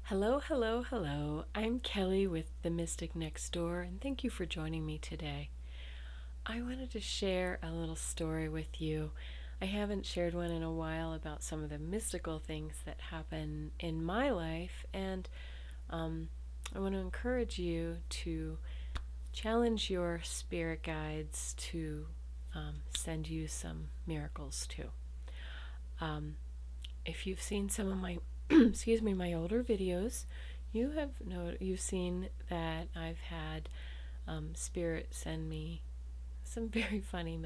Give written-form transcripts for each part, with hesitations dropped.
Hello, hello, hello. I'm Kelly with The Mystic Next Door, and thank you for joining me today. I wanted to share a little story with you. I haven't shared one in a while about some of the mystical things that happen in my life, and um, I want to encourage you to challenge your spirit guides to send you some miracles too. Um, if you've seen some of my excuse me, my older videos, you've seen that I've had spirit send me some very funny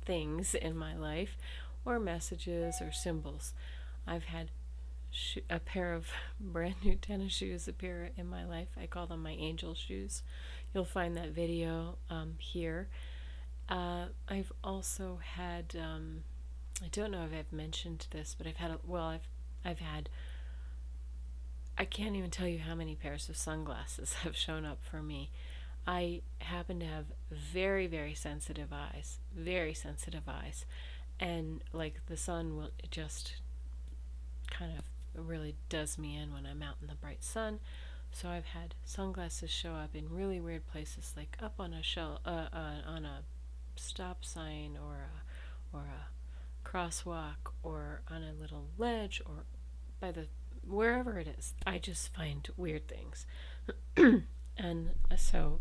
things in my life, or messages or symbols. I've had a pair of brand new tennis shoes appear in my life. I call them my angel shoes. You'll find that video here. I've also had I don't know if I've mentioned this, but I've had I can't even tell you how many pairs of sunglasses have shown up for me. I happen to have very very sensitive eyes, and like the sun will just kind of really does me in when I'm out in the bright sun. So I've had sunglasses show up in really weird places, like up on a on a stop sign, or a crosswalk, or on a little ledge, or by the wherever it is. I just find weird things. And so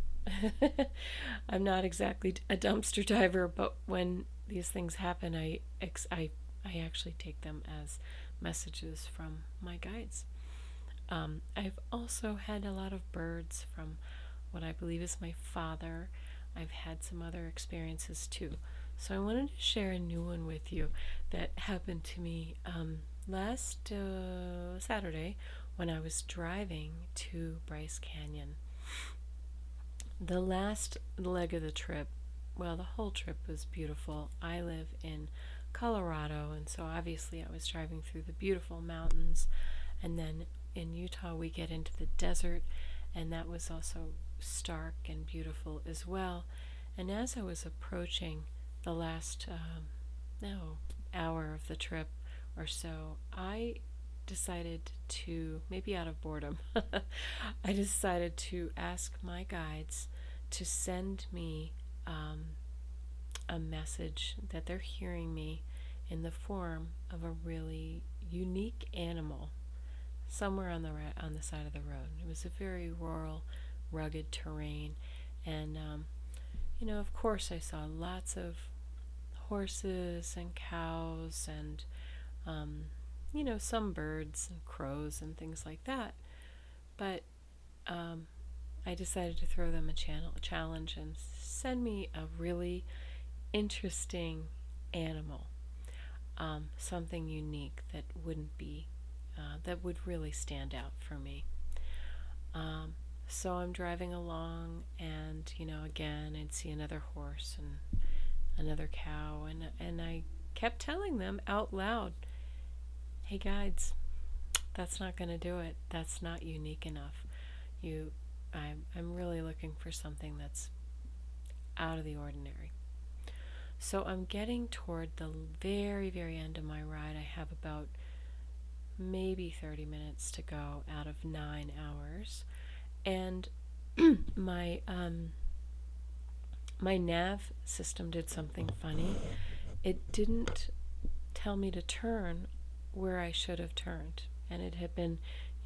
I'm not exactly a dumpster diver, but when these things happen, I actually take them as messages from my guides. I've also had a lot of birds from what I believe is my father. I've had some other experiences too. So I wanted to share a new one with you that happened to me last Saturday when I was driving to Bryce Canyon. The last leg of the trip, well, the whole trip was beautiful. I live in Colorado, and so obviously I was driving through the beautiful mountains. And then in Utah, we get into the desert, and that was also stark and beautiful as well. And as I was approaching the last hour of the trip or so, I decided to, maybe out of boredom, I decided to ask my guides to send me a message that they're hearing me in the form of a really unique animal somewhere on the side of the road. It was a very rural, rugged terrain, and of course, I saw lots of horses and cows, and some birds and crows and things like that. But I decided to throw them a challenge and send me a really interesting animal, something unique that would really stand out for me. So I'm driving along, and again, I'd see another horse and another cow, and I kept telling them out loud, "Hey guides, that's not going to do it. That's not unique enough. I'm really looking for something that's out of the ordinary." So I'm getting toward the very, very end of my ride. I have about maybe 30 minutes to go out of 9 hours, and my my nav system did something funny. It didn't tell me to turn where I should have turned, and it had been,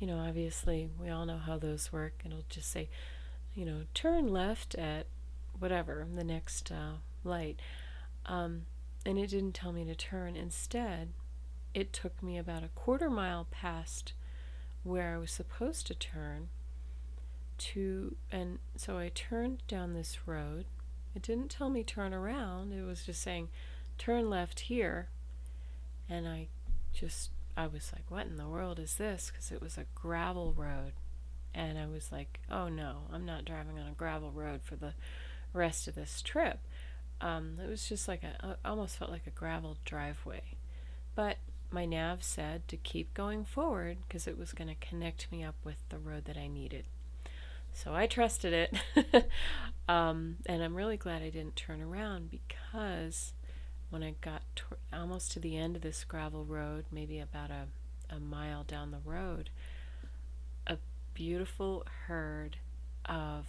obviously we all know how those work. It'll just say, turn left at whatever the next light, and it didn't tell me to turn. Instead, it took me about a quarter mile past where I was supposed to turn and so I turned down this road. It didn't tell me turn around. It was just saying turn left here, and I was like, what in the world is this? Because it was a gravel road, and I was like, oh no, I'm not driving on a gravel road for the rest of this trip. It was just like almost felt like a gravel driveway, but my nav said to keep going forward because it was going to connect me up with the road that I needed. So I trusted it. And I'm really glad I didn't turn around, because when I got almost to the end of this gravel road, maybe about a mile down the road, beautiful herd of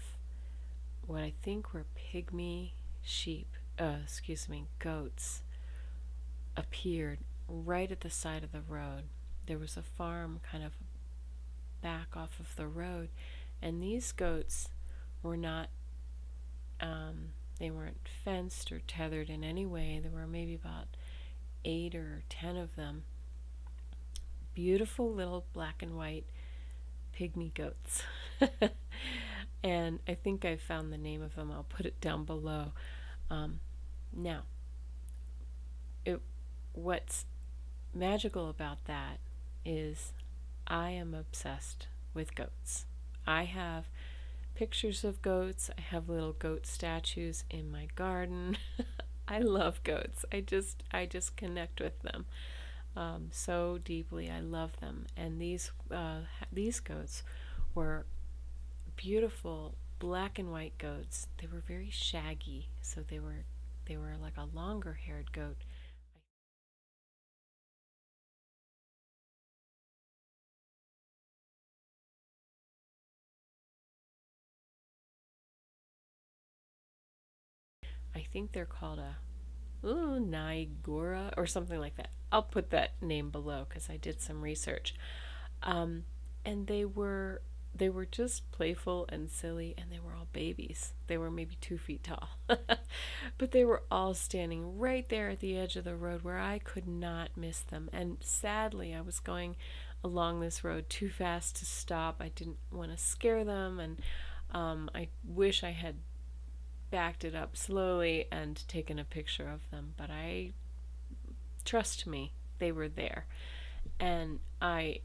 what I think were pygmy sheep, goats, appeared right at the side of the road. There was a farm kind of back off of the road, and these goats were not, they weren't fenced or tethered in any way. There were maybe about 8 or 10 of them. Beautiful little black and white pygmy goats. And I think I found the name of them. I'll put it down below. Now, what's magical about that is I am obsessed with goats. I have pictures of goats. I have little goat statues in my garden. I love goats. I just connect with them so deeply. I love them. And these goats were beautiful black and white goats. They were very shaggy, so they were like a longer haired goat. I think they're called a Nigora or something like that. I'll put that name below because I did some research. Um, and they were just playful and silly, and they were all babies. They were maybe 2 feet tall, but they were all standing right there at the edge of the road where I could not miss them. And sadly, I was going along this road too fast to stop. I didn't want to scare them, and I wish I had backed it up slowly and taken a picture of them, but trust me, they were there. And I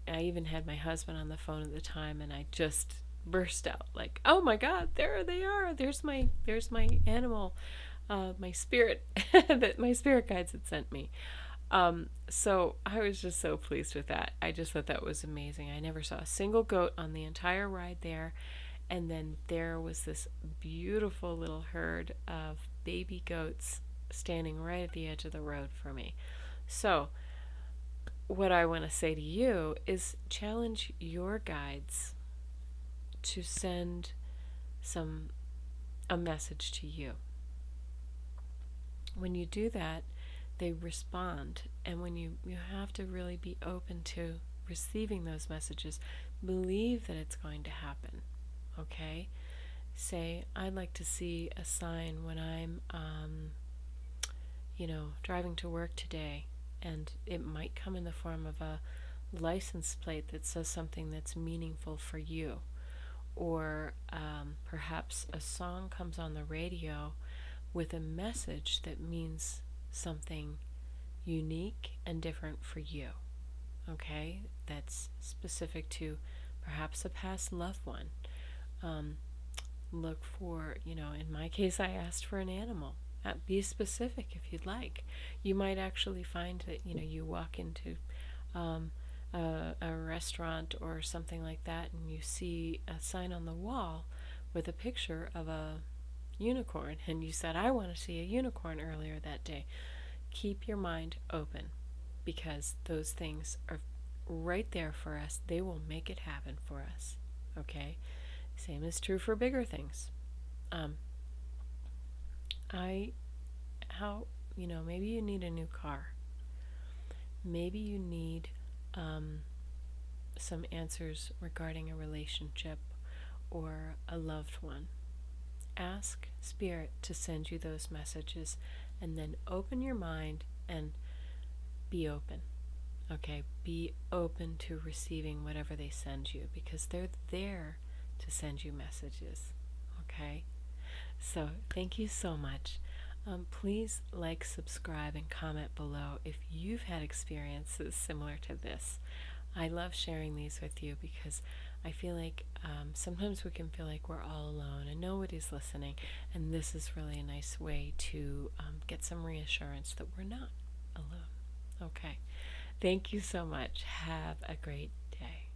even had my husband on the phone at the time, and I just burst out like, "Oh my God, there they are! There's my animal, my spirit that my spirit guides had sent me." So I was just so pleased with that. I just thought that was amazing. I never saw a single goat on the entire ride there, and then there was this beautiful little herd of baby goats standing right at the edge of the road for me. So what I want to say to you is challenge your guides to send some a message to you. When you do that, they respond, and when you have to really be open to receiving those messages, believe that it's going to happen. Okay? Say, I'd like to see a sign when I'm driving to work today, and it might come in the form of a license plate that says something that's meaningful for you, or perhaps a song comes on the radio with a message that means something unique and different for you. Okay, that's specific to perhaps a past loved one. Look for, in my case, I asked for an animal. Be specific if you'd like. You might actually find that, you walk into a restaurant or something like that, and you see a sign on the wall with a picture of a unicorn, and you said, "I want to see a unicorn" earlier that day. Keep your mind open, because those things are right there for us. They will make it happen for us. Okay? Same is true for bigger things. Um, I, how, maybe you need a new car. Maybe you need some answers regarding a relationship or a loved one. Ask Spirit to send you those messages, and then open your mind and be open. Okay? Be open to receiving whatever they send you, because they're there to send you messages. Okay? So thank you so much. Please like, subscribe, and comment below if you've had experiences similar to this. I love sharing these with you because I feel like sometimes we can feel like we're all alone and nobody's listening, and this is really a nice way to get some reassurance that we're not alone. Okay. Thank you so much. Have a great day.